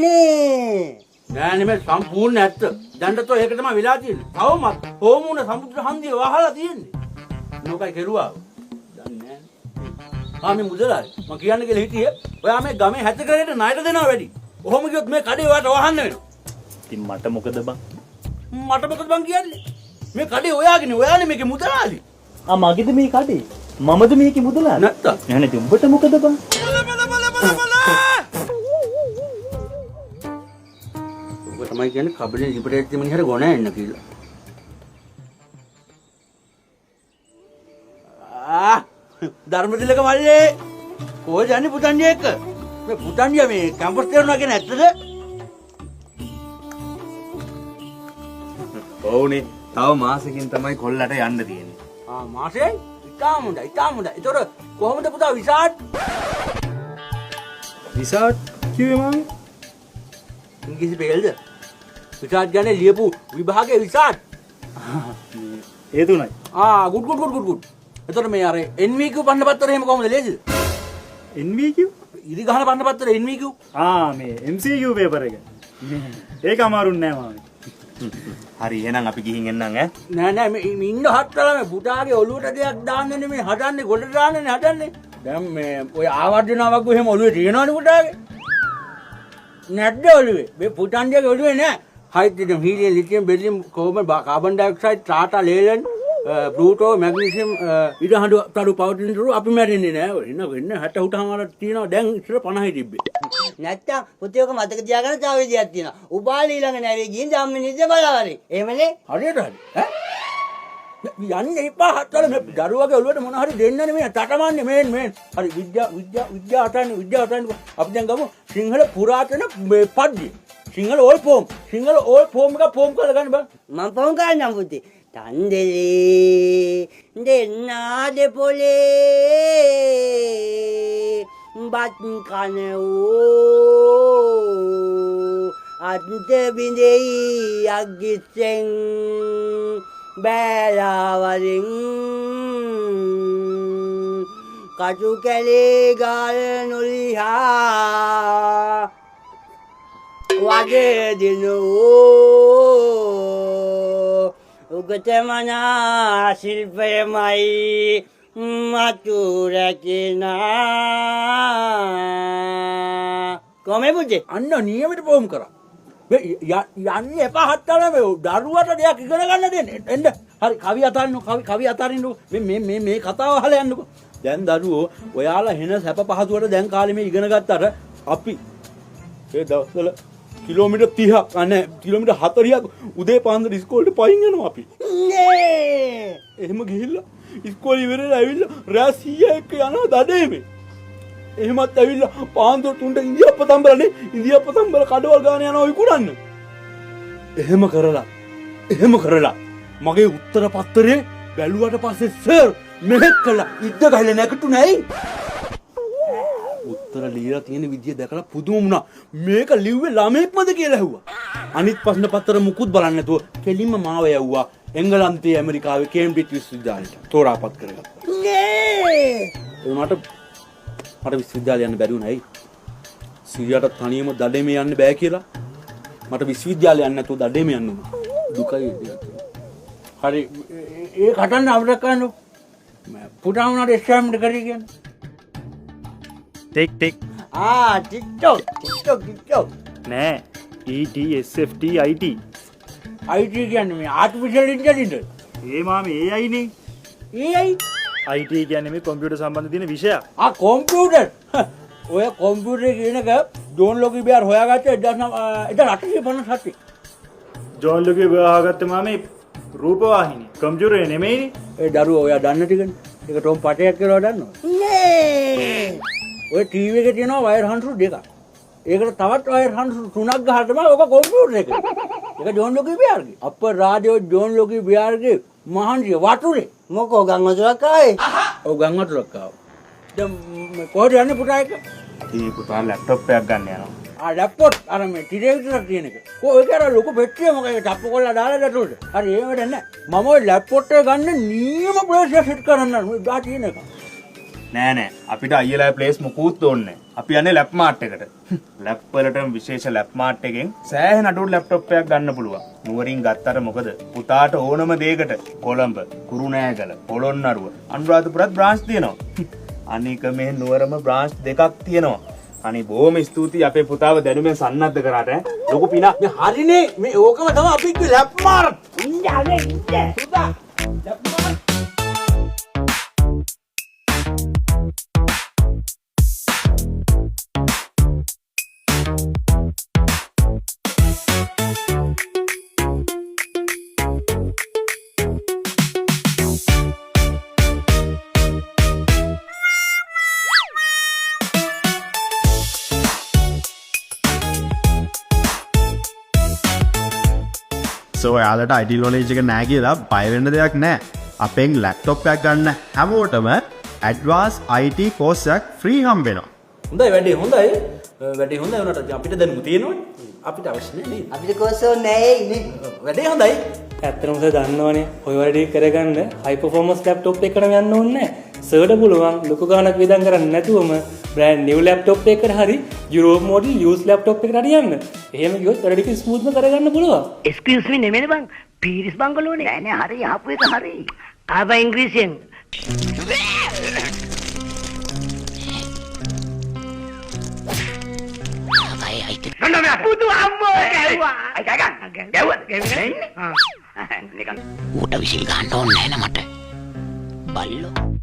නේ. නෑ නෙමෙයි සම්පූර්ණ ඇත්ත. දැන්ට තෝ ඒක තමයි වෙලා තියෙන්නේ. තවමත් හෝමුණ සමුද්‍ර හන්දිය වහලා තියෙන්නේ. නෝකයි කෙරුවා. දන්නේ නෑ. ආ මේ මුදලාරි. මම කියන්න කියලා හිටියේ. ඔයා මේ ගමේ හැත කරේට ණයට දෙනවා වැඩි. ඔහොම ගියොත් මේ කඩේ ඔයාට වහන්න වෙනවා. ඉතින් මට මොකද බං? මට මොකද බං කියන්නේ? මේ කඩේ ඔයාගේනේ. ඔයානේ මේකේ මුදලාලි. ආ මගේද මේ කඩේ? මමද මේකේ මුදලාලි? නැත්තම්. එහෙනම් ඉතින් උඹට මොකද බං? ඔබ තමයි කියන්නේ කබලේ ලිපටේට් දෙමින් හැර ගොණ එන්න කියලා. ධර්මතිලක මල්ලේ කොහෙද යන්නේ පුතන්ජි එක්ක? මේ පුතන්ජි මේ කැම්පස් කරනවා කියන ඇත්තද? ඔව්නේ. තව මාසෙකින් තමයි කොල්ලට යන්න තියෙන්නේ. මාසෙයි? ඉතාම හොඳයි, ඉතාම හොඳයි. ඒතොර කොහොමද පුතා විසාට්? විසාට් කිව්වේ මාමේ? ඉංග්‍රීසි පෙළද? විසාට් ගැන ලියපු විභාගයේ විසාට්. ඒ තුනයි. ගුඩ්. එතකොට මේ අර NVQ පන්න පත්තරේ එහෙම කොහොමද ලේසිද? NVQ? ඉරි ගහන පන්න පත්තරේ NVQ. මේ MCQ පේපර් එක. ඒක අමාරුන් නෑ මාමේ. හරි එහෙනම් අපි ගිහින් එන්නම් ඈ. නෑ මේ ඉන්න හත්තලා මේ පුතාගේ ඔළුවට දෙයක් දාන්නේ නෙමෙයි හදන්නේ ගොඩට දාන්නේ හදන්නේ. දැන් මේ ඔය ආවර්ජනාවක් එහෙම ඔළුවේ තියෙනවනේ පුතාගේ. නැද්ද ඔළුවේ? මේ පුතන්ජගේ ඔළුවේ නෑ. හයිඩ්‍රජන් හීලියම් ලිතියම් බෙරිලියම් කොහොම carbon dioxide Tata ලේලන් Pluto magnesium ඉරහඬු තරු පවතින තුරු අපි මැරෙන්නේ නෑ. එන්න 60 උටමාරක් තියෙනවා. දැන් ඉතල 50යි තිබ්බේ. නැත්තම් පුතේ ඔක මතක තියාගන්න තව විදියක් තියෙනවා. උපාලි ළඟ නැවේ ගිහින් ධම්මිනිද්ද බලවරි. එහෙමනේ? හරියට හරි. යන්නේ එපා හත්තල මේ දරුවගේ ඔළුවට මොන හරි දෙන්නනේ මේ තටමන්නේ මේ. හරි විද්‍යා අටන්නේ. අපි දැන් ගමු සිංහල පුරාතන මේ පද්‍ය. Sinhala all form. Sinhala all form එක ෆෝම් කරලා ගන්න බෑ. මම ෆෝම් කරන්නම් පුතේ. තන්දලේ දෙන්නා දෙපොලේ බත් කනෝ අත් බිඳෙයි අග්ගිස්සෙන් බෑලාවරින් කටු කැලේ ගාල නොලිහා වගේ දිනෝ උගත මනා ශිල්පයමයි මතු රැකිනා කොහොමද පුතේ? අන්න නියමිත ෆෝම් කරා. යන්නේ එපා හත්තල මේ දරුවට දෙයක් ඉගෙන ගන්න දෙන්න. එන්න. හරි කවි අතරින්නු. මේ කතාව අහලා යන්නකෝ. දැන් දරුවෝ ඔයාලා හෙන සැප පහසුවට දැන් කාලේ මේ ඉගෙන ගත්තට අපි ඒ දවස්වල කිලෝමීටර් 30ක් අනේ කිලෝමීටර් 40ක් උදේ පාන්දර ඉස්කෝලේට පයින් යනවා අපි. නේ. එහෙම ගිහිල්ලා ඉස්කෝලේ ඉවරලා ඇවිල්ලා රෑ 100 එක්ක යනවා දඩේමේ. එහෙමත් ඇවිල්ලා පාන්දර 3ට ඉන්දියාප්ප තම්බල කඩවල් ගාන යනවා විකුණන්න. එහෙම කරලා මගේ උත්තර පත්තරේ බැලුවට පස්සේ සර් මෙහෙත් කළා ඉද්ද ගහලා නැගිටුනේ ඇයි? උත්තර ලියලා තියෙන විදිය දැකලා පුදුම වුණා. මේක ලිව්වේ ළමෙක්මද කියලා ඇහුවා. අනිත් ප්‍රශ්න පත්‍ර මුකුත් බලන්නේ නැතුව කෙලින්ම මාව යවුවා එංගලන්තයේ ඇමරිකාවේ කේම්බ්‍රිජ් විශ්වවිද්‍යාලයට තෝරාපත් කරගත්තා. නේ. මට විශ්වවිද්‍යාලය යන්න බැරි වුණා. 100ට තනියම දඩේමේ යන්න බෑ කියලා. මට විශ්වවිද්‍යාලය යන්න නැතුව දඩේමේ යන්න උනා. දුකයි ඒක. හරි ඒ කටන්න අපිට කරන්න. පුතා උනාට එක්සෑම්කට කරේ කියන්නේ. ටික් TikTok නෑ ETSFT IT කියන්නේ මේ ආටිෆිෂල් ඉන්ටෙලිජන්ස්. ඒ මාමේ AI නේ. AI IT කියන්නේ මේ කම්පියුටර් සම්බන්ධ තියෙන විෂයක්. කොම්පියුටර්. ඔය කොම්පියුටර් කියනක ජෝන් ලොකි බියාර් හොයාගත්තේ 1857. ජෝන් ලොකි හොයාගත්තේ මාමේ රූපවාහිනී කම්පියුටරේ නෙමෙයිනේ. ඒ දරුවෝ ඔයා දන්න ටිකනේ. ඒක ටොම් පටයක් කියලා දන්නවද? නේ. ඔය ටීවී එකේ තියෙනවා වයර් හන්සු දෙකක්. ඒකට තවත් වයර් හන්සු තුනක් ගහලා තමයි ඔක කම්පියුටර් එක. ඒක ජෝන් ලොකි බියාර්ගේ. අප්පර් රාඩියෝ ජෝන් ලොකි බියාර්ගේ මහන්සිය වටුනේ. මොකෝ ගම් වතුරක් ආවේ? ඔව් ගම් වතුරක් ආවා. දැන් කොහෙද යන්නේ පුතා එක? ඒ පුතා ලැප්ටොප් එකක් ගන්න යනවා. ලැප්ටොප් අර මේ ටිරේ විතරක් තියෙන එක. ඔය කර ලොකු පෙට්ටිය මොකද ටප්පු කරලා දාලා ගැටුවට. හරි එහෙම වැඩ නැහැ. මම ඔය ලැප්ටොප් එක ගන්න නියම ප්‍රෙෂර් සෙට් කරන්න මේ දා තියෙන එක. නෑ නෑ අපිට අයියලා ප්ලේස් මොකුත් ඕනේ. අපි යන්නේ ලැප් මාර්ට් එකට. ලැප් වලට විශේෂ ලැප් මාර්ට් එකෙන් සෑහෙන අඩුවට ලැප්ටොප් එකක් ගන්න පුළුවන්. නුවරින් ගත්තට මොකද පුතාට ඕනම දෙයකට කොළඹ, කුරුණෑගල, පොළොන්නරුව, අනුරාධපුරත් බ්‍රාන්ච් තියෙනවා. අනික මේ නුවරම බ්‍රාන්ච් දෙකක් තියෙනවා. අනේ බොහොම ස්තුතියි අපේ පුතාව දැනුමෙන් සන්නද්ධ කරාට ලොකු පිනක්. මේ හරිනේ මේ ඕකම තමයි අපි කිව්වේ ලැප් මාර්ට්. ඉන්නේ පුතා. Lap Mart. සෝ යාලට අයිඩි නොලේජ් එක නෑ කියලා බය වෙන්න දෙයක් නෑ. අපෙන් ලැප්ටොප් එකක් ගන්න හැමෝටම ඇඩ්වාන්ස් IT කෝස් එකක් ෆ්‍රී හම්බ වෙනවා. හොඳයි වැඩේ හොඳයි. වැඩේ හොඳයි උනට අපිට දැනුම තියෙනවනේ. අපිට අවශ්‍ය නෑ නේද? අපිට කොසෝ නෑ ඉන්නේ. වැඩේ හොඳයි. ඇත්තටම සර් දන්නවනේ ඔය වැඩේ කරගන්න හයි පර්ෆෝමන්ස් ලැප්ටොප් එකකට යන්න ඕනේ නැහැ. සර්ට පුළුවන් ලොකු ගාණක් වියදම් කරන්නේ නැතුවම බ්‍රෑන්ඩ් නිව් ලැප්ටොප් එකකට හරි යුරෝප් මොඩල් යූස් ලැප්ටොප් එකකට හරි යන්න. එහෙම ගියොත් වැඩ ටික ස්මූත්ම කරගන්න පුළුවන්. එක්ස්කියුස් මී නෙමෙයි බං පීරිස් බංගලෝනේ නෑ නෑ හරි ආපු එක හරි ආවා ඉංග්‍රීසියෙන් පුතු අම්මෝ ගැව්වා ගැව්වා නිකන් ඌට විසිල් ගන්න ඕනේ නෑ මට බල්ලෝ